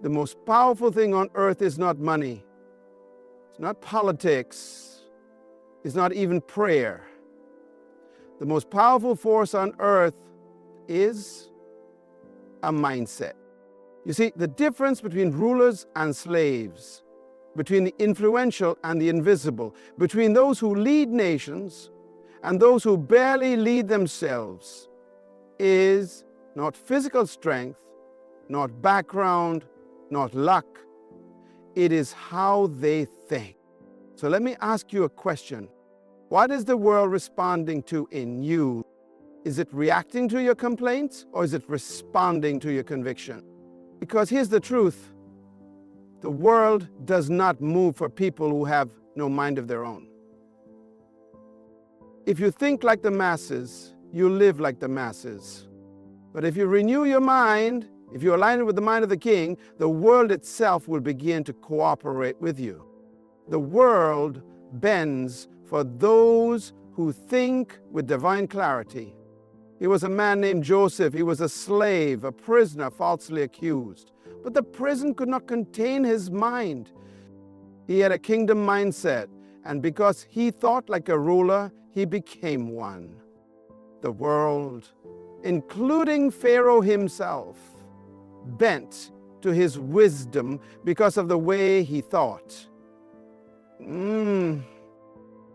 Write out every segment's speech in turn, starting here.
The most powerful thing on earth is not money. It's not politics. It's not even prayer. The most powerful force on earth is a mindset. You see, the difference between rulers and slaves, between the influential and the invisible, between those who lead nations and those who barely lead themselves, is not physical strength, not background, not luck. It is how they think. So let me ask you a question. What is the world responding to in you? Is it reacting to your complaints or is it responding to your conviction? Because here's the truth. The world does not move for people who have no mind of their own. If you think like the masses, you live like the masses. But if you renew your mind, if you align it with the mind of the King, the world itself will begin to cooperate with you. The world bends for those who think with divine clarity. He was a man named Joseph. He was a slave, a prisoner, falsely accused. But the prison could not contain his mind. He had a kingdom mindset, and because he thought like a ruler, he became one. The world, including Pharaoh himself, bent to his wisdom because of the way he thought. The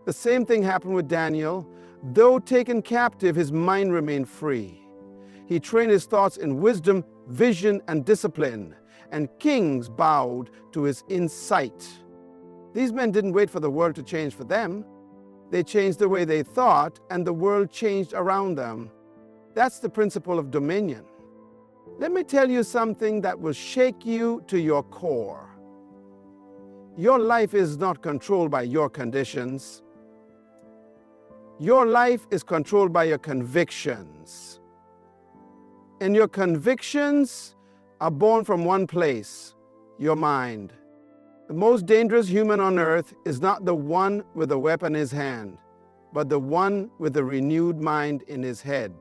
same thing happened with Daniel. Though taken captive, his mind remained free. He trained his thoughts in wisdom, vision, and discipline, and kings bowed to his insight. These men didn't wait for the world to change for them. They changed the way they thought, and the world changed around them. That's the principle of dominion. Let me tell you something that will shake you to your core. Your life is not controlled by your conditions. Your life is controlled by your convictions. And your convictions are born from one place, your mind. The most dangerous human on earth is not the one with a weapon in his hand, but the one with a renewed mind in his head.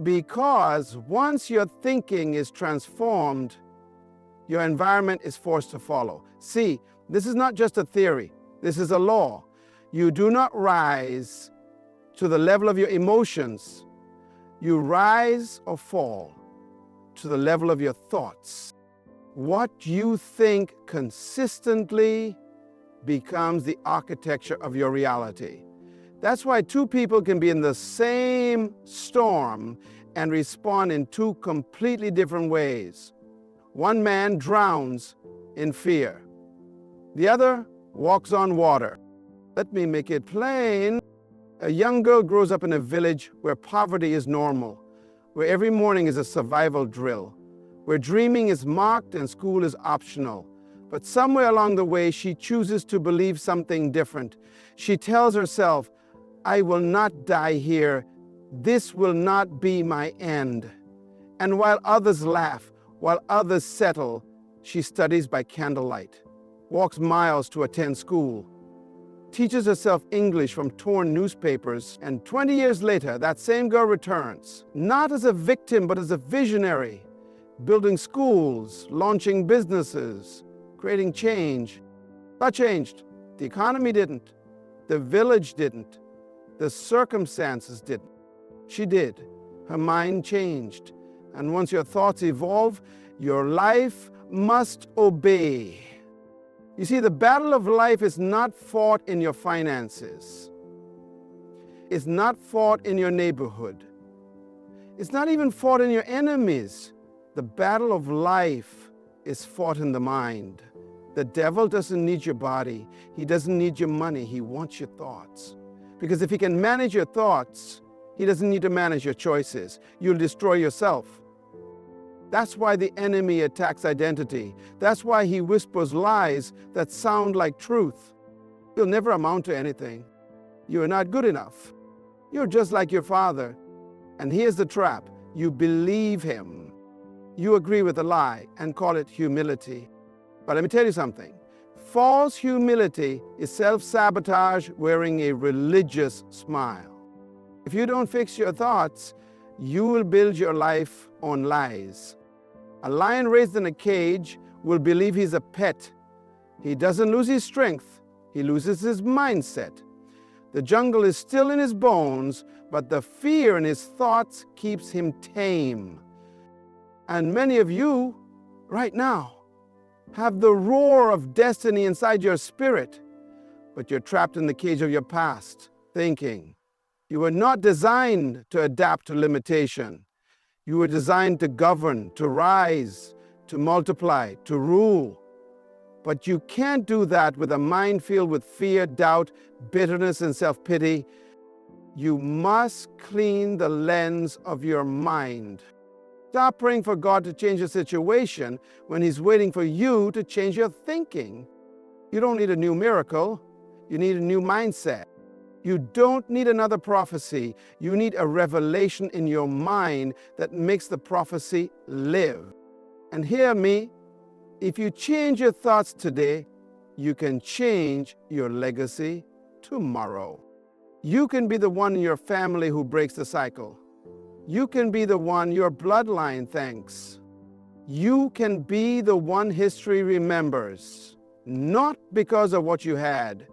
Because once your thinking is transformed, your environment is forced to follow. See, this is not just a theory. This is a law. You do not rise to the level of your emotions. You rise or fall to the level of your thoughts. What you think consistently becomes the architecture of your reality. That's why two people can be in the same storm and respond in two completely different ways. One man drowns in fear. The other walks on water. Let me make it plain. A young girl grows up in a village where poverty is normal, where every morning is a survival drill, where dreaming is mocked and school is optional. But somewhere along the way, she chooses to believe something different. She tells herself, I will not die here. This will not be my end. And while others laugh, while others settle, she studies by candlelight, walks miles to attend school, teaches herself English from torn newspapers, and 20 years later, that same girl returns, not as a victim, but as a visionary, building schools, launching businesses, creating change. What changed? The economy didn't. The village didn't. The circumstances didn't. She did. Her mind changed. And once your thoughts evolve, your life must obey. You see, the battle of life is not fought in your finances. It's not fought in your neighborhood. It's not even fought in your enemies. The battle of life is fought in the mind. The devil doesn't need your body. He doesn't need your money. He wants your thoughts. Because if he can manage your thoughts, he doesn't need to manage your choices. You'll destroy yourself. That's why the enemy attacks identity. That's why he whispers lies that sound like truth. You'll never amount to anything. You are not good enough. You're just like your father. And here's the trap. You believe him. You agree with the lie and call it humility. But let me tell you something. False humility is self-sabotage wearing a religious smile. If you don't fix your thoughts, you will build your life on lies. A lion raised in a cage will believe he's a pet. He doesn't lose his strength, he loses his mindset. The jungle is still in his bones, but the fear in his thoughts keeps him tame. And many of you, right now, have the roar of destiny inside your spirit, but you're trapped in the cage of your past, thinking. You were not designed to adapt to limitation. You were designed to govern, to rise, to multiply, to rule. But you can't do that with a mind filled with fear, doubt, bitterness, and self-pity. You must clean the lens of your mind. Stop praying for God to change the situation when He's waiting for you to change your thinking. You don't need a new miracle. You need a new mindset. You don't need another prophecy. You need a revelation in your mind that makes the prophecy live. And hear me, if you change your thoughts today, you can change your legacy tomorrow. You can be the one in your family who breaks the cycle. You can be the one your bloodline thanks. You can be the one history remembers, not because of what you had,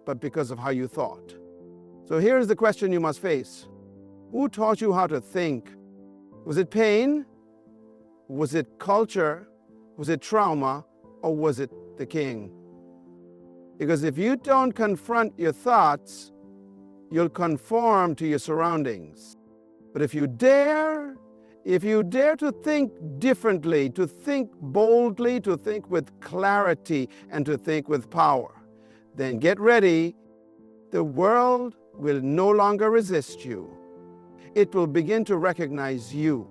but because of how you thought. So here's the question you must face. Who taught you how to think? Was it pain? Was it culture? Was it trauma? Or was it the king? Because if you don't confront your thoughts, you'll conform to your surroundings. But if you dare to think differently, to think boldly, to think with clarity, and to think with power, then get ready. The world will no longer resist you. It will begin to recognize you,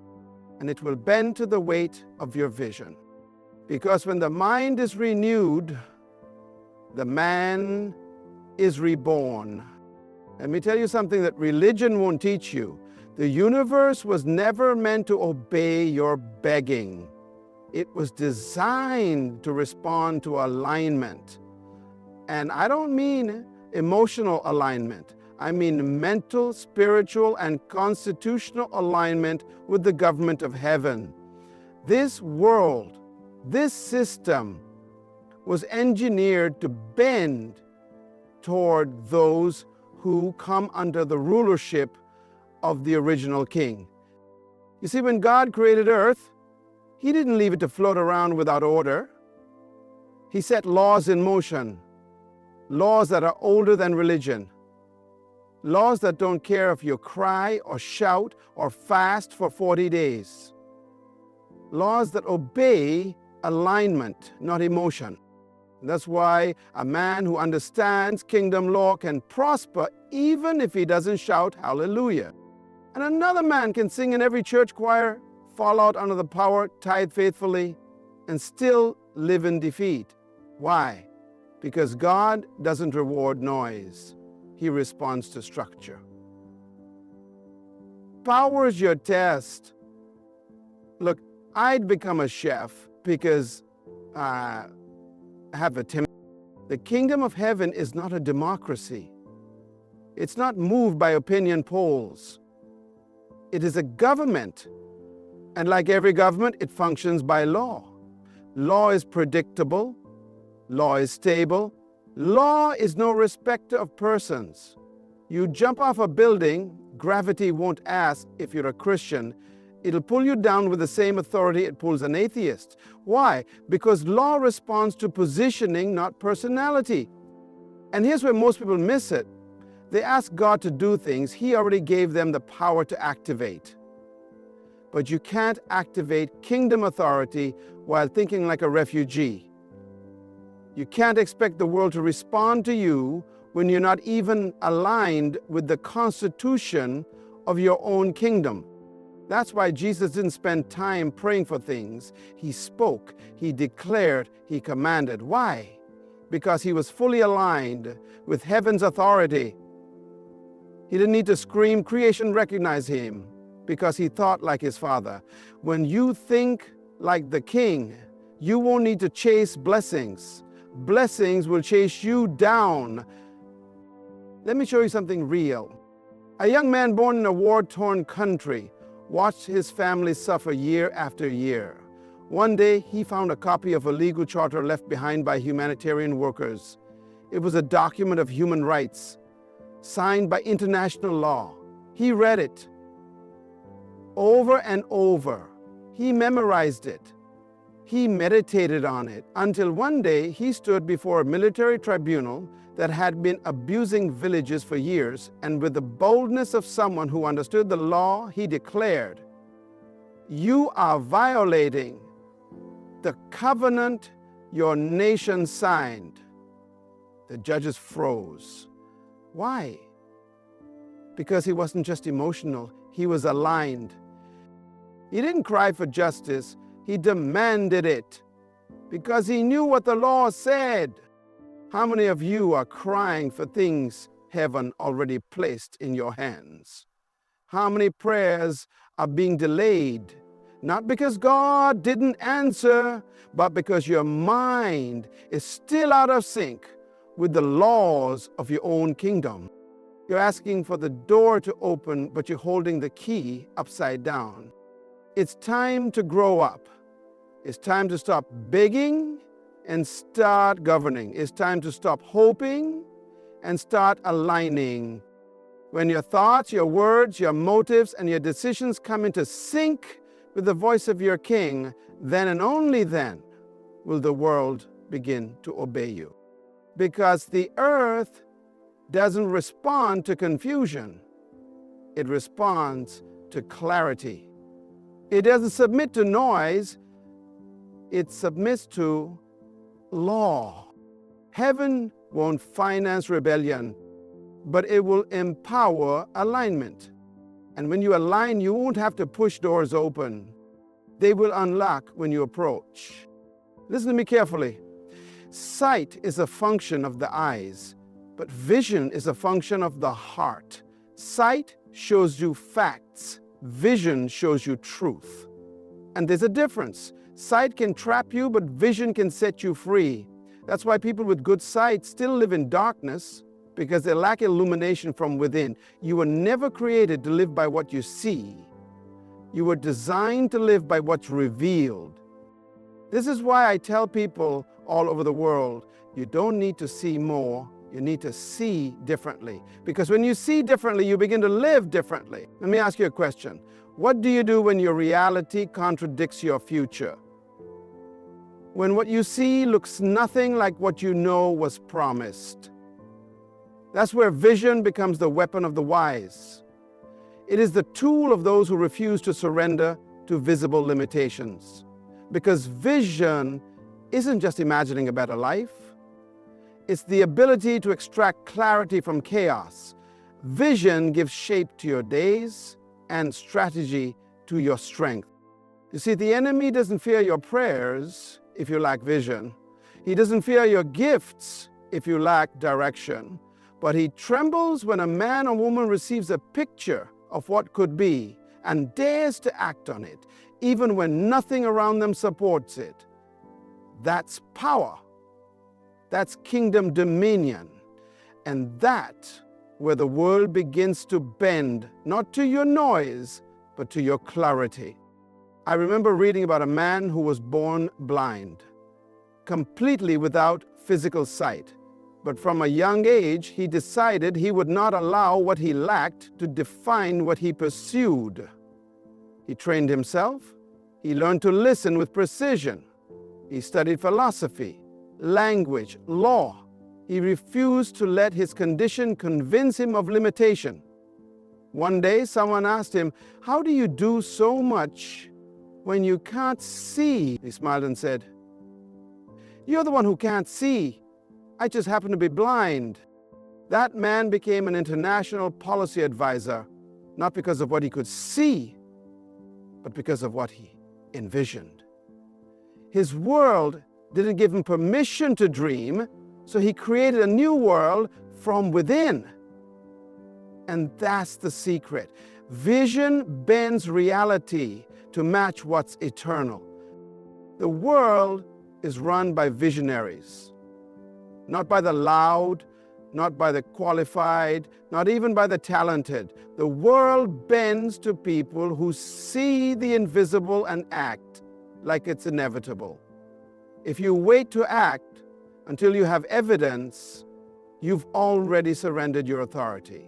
and it will bend to the weight of your vision. Because when the mind is renewed, the man is reborn. Let me tell you something that religion won't teach you. The universe was never meant to obey your begging. It was designed to respond to alignment. And I don't mean emotional alignment. I mean mental, spiritual, and constitutional alignment with the government of heaven. This world, this system was engineered to bend toward those who come under the rulership of the original king. You see, when God created earth, He didn't leave it to float around without order. He set laws in motion, laws that are older than religion, laws that don't care if you cry or shout or fast for 40 days, laws that obey alignment, not emotion. That's why a man who understands kingdom law can prosper even if he doesn't shout hallelujah. And another man can sing in every church choir, fall out under the power, tithe faithfully, and still live in defeat. Why? Because God doesn't reward noise. He responds to structure. Power is your test. Look, I'd become a chef because I have a timid. The kingdom of heaven is not a democracy. It's not moved by opinion polls. It is a government. And like every government, it functions by law. Law is predictable. Law is stable. Law is no respecter of persons. You jump off a building, gravity won't ask if you're a Christian. It'll pull you down with the same authority it pulls an atheist. Why? Because law responds to positioning, not personality. And here's where most people miss it. They ask God to do things He already gave them the power to activate. But you can't activate kingdom authority while thinking like a refugee. You can't expect the world to respond to you when you're not even aligned with the constitution of your own kingdom. That's why Jesus didn't spend time praying for things. He spoke, He declared, He commanded. Why? Because He was fully aligned with heaven's authority. He didn't need to scream, creation recognize Him, because He thought like His Father. When you think like the King, you won't need to chase blessings. Blessings will chase you down. Let me show you something real. A young man born in a war-torn country watched his family suffer year after year. One day, he found a copy of a legal charter left behind by humanitarian workers. It was a document of human rights, signed by international law. He read it over and over. He memorized it. He meditated on it until one day he stood before a military tribunal that had been abusing villages for years, and with the boldness of someone who understood the law, he declared, "You are violating the covenant your nation signed." The judges froze. Why? Because he wasn't just emotional, he was aligned. He didn't cry for justice, he demanded it, because he knew what the law said. How many of you are crying for things heaven already placed in your hands? How many prayers are being delayed? Not because God didn't answer, but because your mind is still out of sync with the laws of your own kingdom. You're asking for the door to open, but you're holding the key upside down. It's time to grow up. It's time to stop begging and start governing. It's time to stop hoping and start aligning. When your thoughts, your words, your motives, and your decisions come into sync with the voice of your King, then and only then will the world begin to obey you. Because the earth doesn't respond to confusion. It responds to clarity. It doesn't submit to noise. It submits to law. Heaven won't finance rebellion, but it will empower alignment. And when you align, you won't have to push doors open. They will unlock when you approach. Listen to me carefully. Sight is a function of the eyes, but vision is a function of the heart. Sight shows you facts. Vision shows you truth. And there's a difference. Sight can trap you, but vision can set you free. That's why people with good sight still live in darkness, because they lack illumination from within. You were never created to live by what you see. You were designed to live by what's revealed. This is why I tell people all over the world, you don't need to see more, you need to see differently. Because when you see differently, you begin to live differently. Let me ask you a question. What do you do when your reality contradicts your future? When what you see looks nothing like what you know was promised? That's where vision becomes the weapon of the wise. It is the tool of those who refuse to surrender to visible limitations. Because vision isn't just imagining a better life. It's the ability to extract clarity from chaos. Vision gives shape to your days and strategy to your strength. You see, the enemy doesn't fear your prayers if you lack vision. He doesn't fear your gifts if you lack direction. But he trembles when a man or woman receives a picture of what could be and dares to act on it, even when nothing around them supports it. That's power. That's kingdom dominion. And that's where the world begins to bend, not to your noise, but to your clarity. I remember reading about a man who was born blind, completely without physical sight. But from a young age, he decided he would not allow what he lacked to define what he pursued. He trained himself. He learned to listen with precision. He studied philosophy, language, law. He refused to let his condition convince him of limitation. One day, someone asked him, "How do you do so much when you can't see?" He smiled and said, "You're the one who can't see. I just happen to be blind." That man became an international policy advisor, not because of what he could see, but because of what he envisioned. His world didn't give him permission to dream, so he created a new world from within. And that's the secret. Vision bends reality to match what's eternal. The world is run by visionaries. Not by the loud, not by the qualified, not even by the talented. The world bends to people who see the invisible and act. like it's inevitable. If you wait to act until you have evidence, you've already surrendered your authority.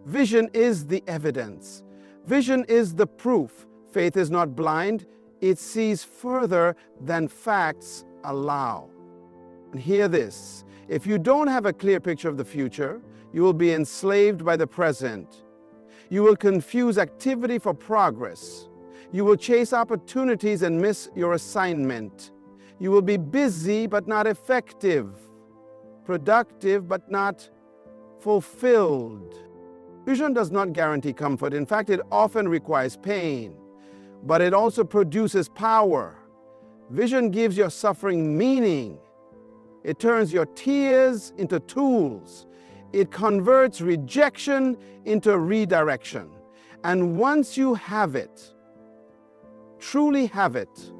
Vision is the evidence. Vision is the proof. Faith is not blind. It sees further than facts allow. And hear this. If you don't have a clear picture of the future, you will be enslaved by the present. You will confuse activity for progress. You will chase opportunities and miss your assignment. You will be busy but not effective, productive but not fulfilled. Vision does not guarantee comfort. In fact, it often requires pain, but it also produces power. Vision gives your suffering meaning. It turns your tears into tools. It converts rejection into redirection. And once you have it, truly have it,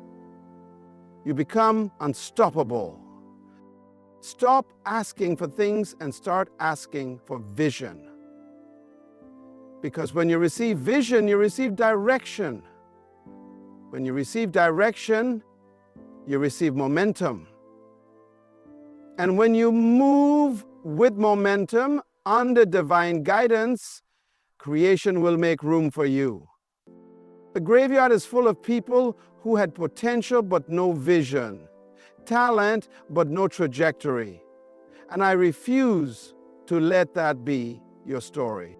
you become unstoppable. Stop asking for things and start asking for vision. Because when you receive vision, you receive direction. When you receive direction, you receive momentum. And when you move with momentum under divine guidance, creation will make room for you. The graveyard is full of people who had potential but no vision, talent but no trajectory. And I refuse to let that be your story.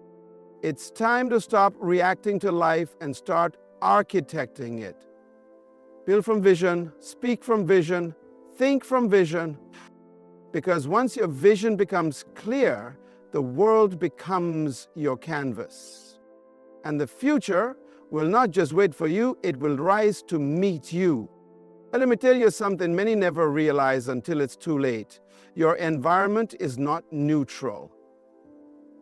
It's time to stop reacting to life and start architecting it. Build from vision, speak from vision, think from vision. Because once your vision becomes clear, the world becomes your canvas. And the future will not just wait for you, it will rise to meet you. And let me tell you something many never realize until it's too late. Your environment is not neutral.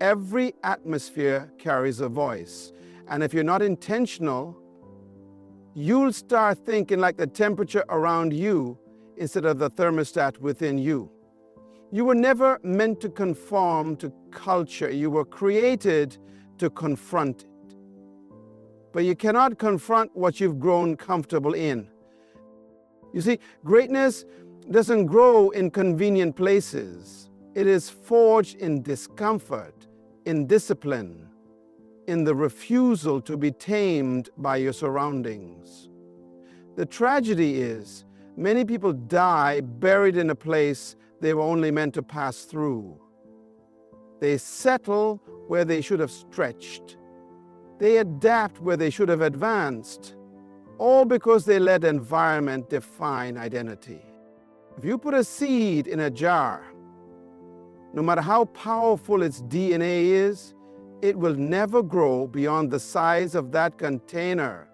Every atmosphere carries a voice. And if you're not intentional, you'll start thinking like the temperature around you instead of the thermostat within you. You were never meant to conform to culture. You were created to confront it. But you cannot confront what you've grown comfortable in. You see, greatness doesn't grow in convenient places. It is forged in discomfort, in discipline, in the refusal to be tamed by your surroundings. The tragedy is, many people die buried in a place they were only meant to pass through. They settle where they should have stretched. They adapt where they should have advanced, all because they let environment define identity. If you put a seed in a jar, no matter how powerful its DNA is, it will never grow beyond the size of that container.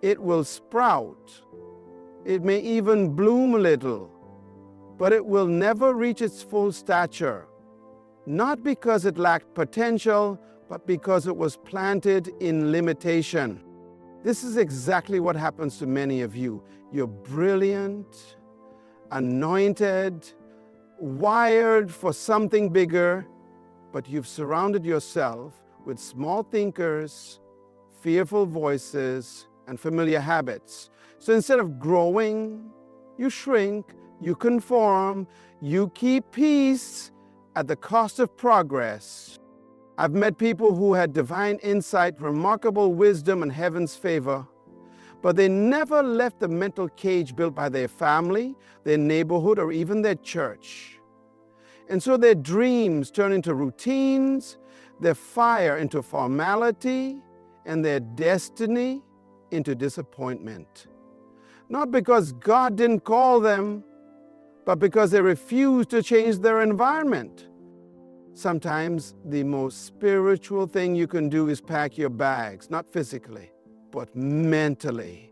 It will sprout. It may even bloom a little, but it will never reach its full stature, not because it lacked potential, but because it was planted in limitation. This is exactly what happens to many of you. You're brilliant, anointed, wired for something bigger, but you've surrounded yourself with small thinkers, fearful voices, and familiar habits. So instead of growing, you shrink, you conform, you keep peace at the cost of progress. I've met people who had divine insight, remarkable wisdom, and heaven's favor, but they never left the mental cage built by their family, their neighborhood, or even their church. And so their dreams turn into routines, their fire into formality, and their destiny into disappointment. Not because God didn't call them, but because they refused to change their environment. Sometimes the most spiritual thing you can do is pack your bags, not physically, but mentally,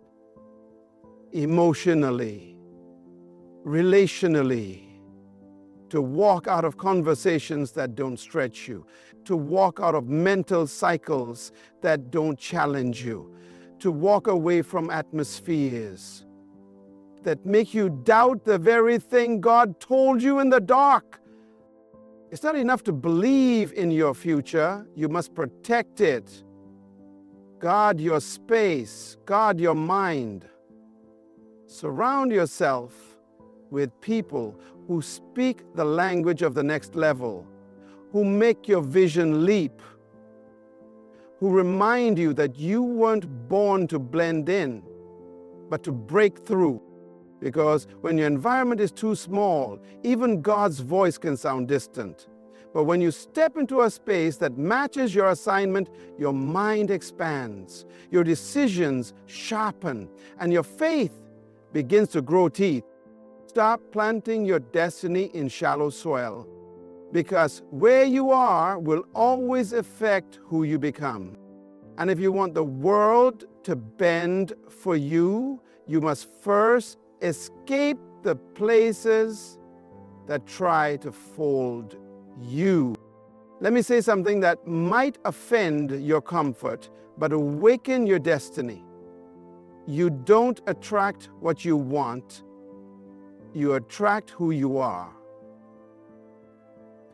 emotionally, relationally, to walk out of conversations that don't stretch you, to walk out of mental cycles that don't challenge you, to walk away from atmospheres that make you doubt the very thing God told you in the dark. It's not enough to believe in your future, you must protect it. Guard your space, guard your mind. Surround yourself with people who speak the language of the next level, who make your vision leap, who remind you that you weren't born to blend in, but to break through. Because when your environment is too small, even God's voice can sound distant. But when you step into a space that matches your assignment, your mind expands, your decisions sharpen, and your faith begins to grow teeth. Stop planting your destiny in shallow soil, because where you are will always affect who you become. And if you want the world to bend for you, you must first escape the places that try to fold you. Let me say something that might offend your comfort, but awaken your destiny. You don't attract what you want, you attract who you are.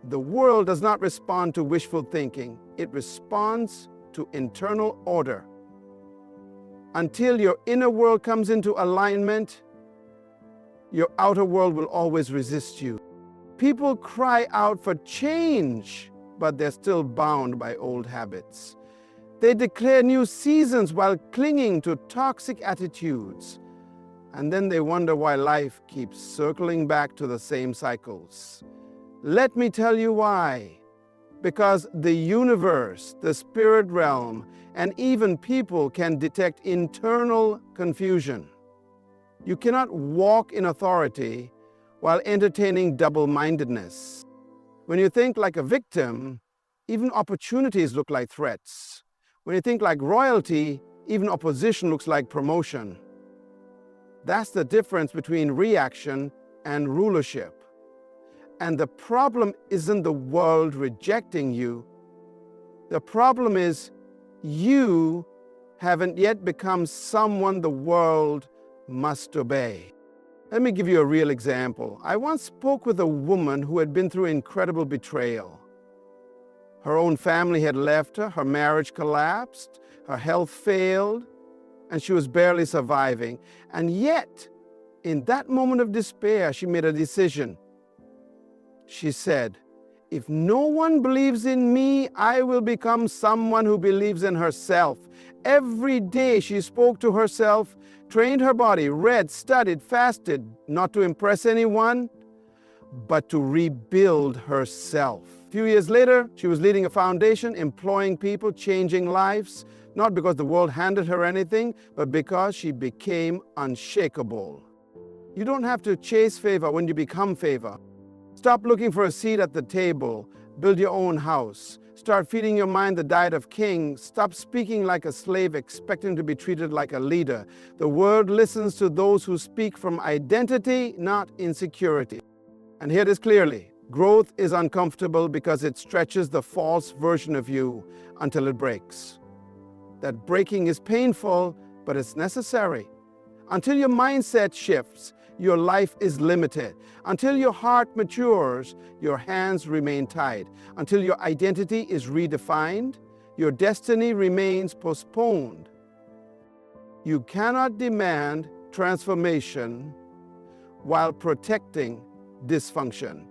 The world does not respond to wishful thinking, it responds to internal order. Until your inner world comes into alignment, your outer world will always resist you. People cry out for change, but they're still bound by old habits. They declare new seasons while clinging to toxic attitudes. And then they wonder why life keeps circling back to the same cycles. Let me tell you why. Because the universe, the spirit realm, and even people can detect internal confusion. You cannot walk in authority while entertaining double-mindedness. When you think like a victim, even opportunities look like threats. When you think like royalty, even opposition looks like promotion. That's the difference between reaction and rulership. And the problem isn't the world rejecting you. The problem is you haven't yet become someone the world must obey. Let me give you a real example. I once spoke with a woman who had been through incredible betrayal. Her own family had left her, her marriage collapsed, her health failed, and she was barely surviving. And yet, in that moment of despair, she made a decision. She said, "If no one believes in me, I will become someone who believes in herself." Every day she spoke to herself, trained her body, read, studied, fasted, not to impress anyone, but to rebuild herself. A few years later, she was leading a foundation, employing people, changing lives, not because the world handed her anything, but because she became unshakable. You don't have to chase favor when you become favor. Stop looking for a seat at the table. Build your own house. Start feeding your mind the diet of kings. Stop speaking like a slave, expecting to be treated like a leader. The world listens to those who speak from identity, not insecurity. And hear this clearly. Growth is uncomfortable because it stretches the false version of you until it breaks. That breaking is painful, but it's necessary. Until your mindset shifts, your life is limited. Until your heart matures, your hands remain tied. Until your identity is redefined, your destiny remains postponed. You cannot demand transformation while protecting dysfunction.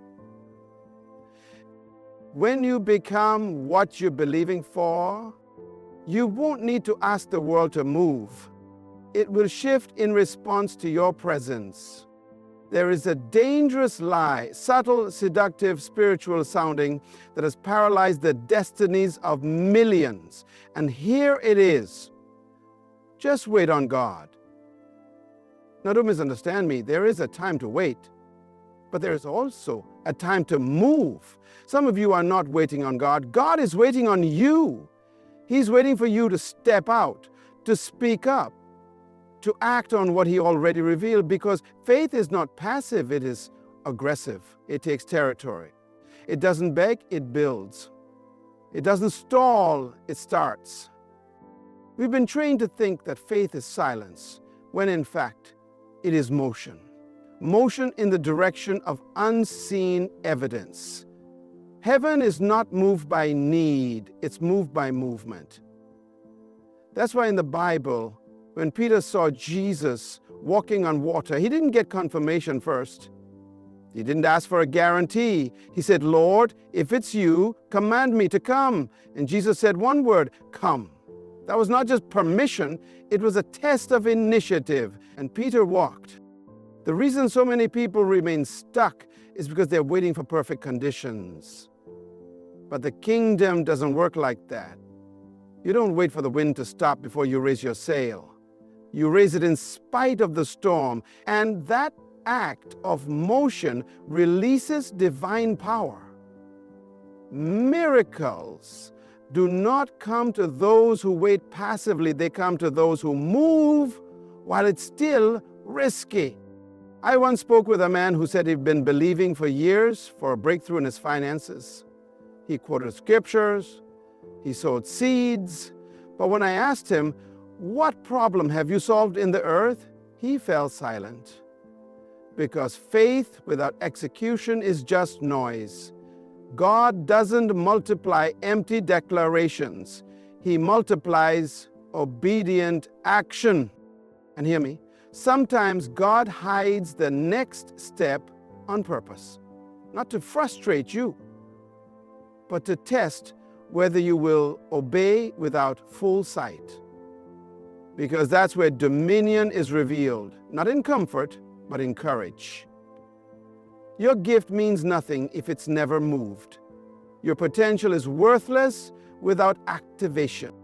When you become what you're believing for, you won't need to ask the world to move. It will shift in response to your presence. There is a dangerous lie, subtle, seductive, spiritual sounding, that has paralyzed the destinies of millions. And here it is. Just wait on God. Now, don't misunderstand me. There is a time to wait, but there is also a time to move. Some of you are not waiting on God. God is waiting on you. He's waiting for you to step out, to speak up, to act on what He already revealed, because faith is not passive, it is aggressive. It takes territory. It doesn't beg, it builds. It doesn't stall, it starts. We've been trained to think that faith is silence, when in fact, it is motion. Motion in the direction of unseen evidence. Heaven is not moved by need, it's moved by movement. That's why in the Bible, when Peter saw Jesus walking on water. He didn't get confirmation first. He didn't ask for a guarantee. He said, Lord, if it's you, command me to come. And Jesus said one word, come. That was not just permission, it was a test of initiative. And Peter walked. The reason so many people remain stuck is because they're waiting for perfect conditions. But the kingdom doesn't work like that. You don't wait for the wind to stop before you raise your sail. You raise it in spite of the storm, and that act of motion releases divine power. Miracles do not come to those who wait passively. They come to those who move while it's still risky. I once spoke with a man who said he'd been believing for years for a breakthrough in his finances. He quoted scriptures, he sowed seeds, but when I asked him, what problem have you solved in the earth? He fell silent. Because faith without execution is just noise. God doesn't multiply empty declarations. He multiplies obedient action. And hear me, sometimes God hides the next step on purpose, not to frustrate you, but to test whether you will obey without full sight. Because that's where dominion is revealed, not in comfort, but in courage. Your gift means nothing if it's never moved. Your potential is worthless without activation.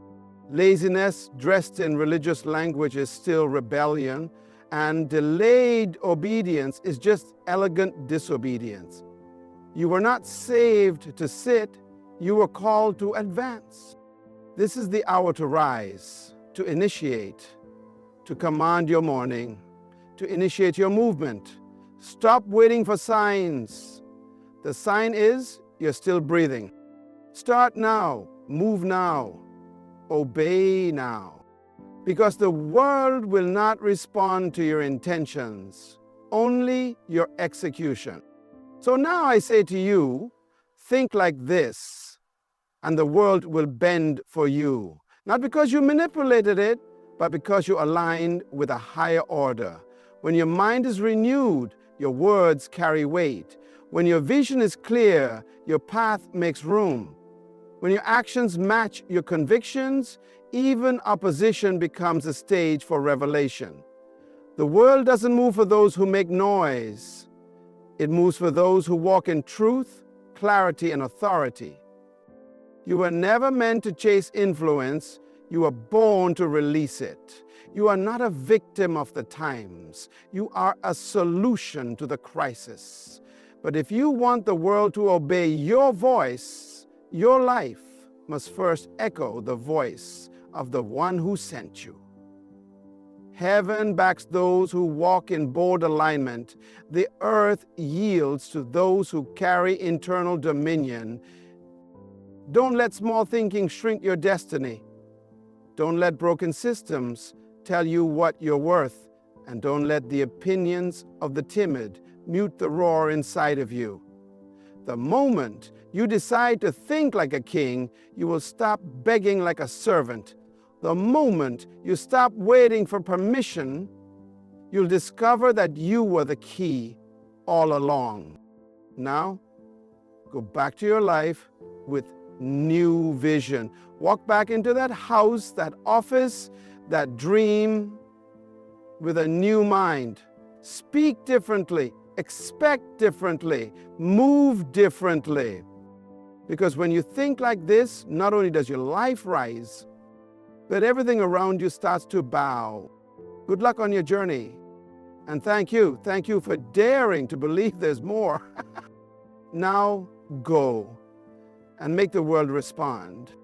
Laziness dressed in religious language is still rebellion, and delayed obedience is just elegant disobedience. You were not saved to sit, you were called to advance. This is the hour to rise, to initiate, to command your morning, to initiate your movement. Stop waiting for signs. The sign is you're still breathing. Start now, move now, obey now. Because the world will not respond to your intentions, only your execution. So now I say to you, think like this, and the world will bend for you. Not because you manipulated it, but because you aligned with a higher order. When your mind is renewed, your words carry weight. When your vision is clear, your path makes room. When your actions match your convictions, even opposition becomes a stage for revelation. The world doesn't move for those who make noise. It moves for those who walk in truth, clarity, and authority. You were never meant to chase influence. You were born to release it. You are not a victim of the times. You are a solution to the crisis. But if you want the world to obey your voice, your life must first echo the voice of the one who sent you. Heaven backs those who walk in bold alignment. The earth yields to those who carry internal dominion. Don't let small thinking shrink your destiny. Don't let broken systems tell you what you're worth. And don't let the opinions of the timid mute the roar inside of you. The moment you decide to think like a king, you will stop begging like a servant. The moment you stop waiting for permission, you'll discover that you were the key all along. Now, go back to your life with new vision. Walk back into that house, that office, that dream with a new mind. Speak differently, expect differently, move differently. Because when you think like this, not only does your life rise, but everything around you starts to bow. Good luck on your journey. And thank you for daring to believe there's more. Now go and make the world respond.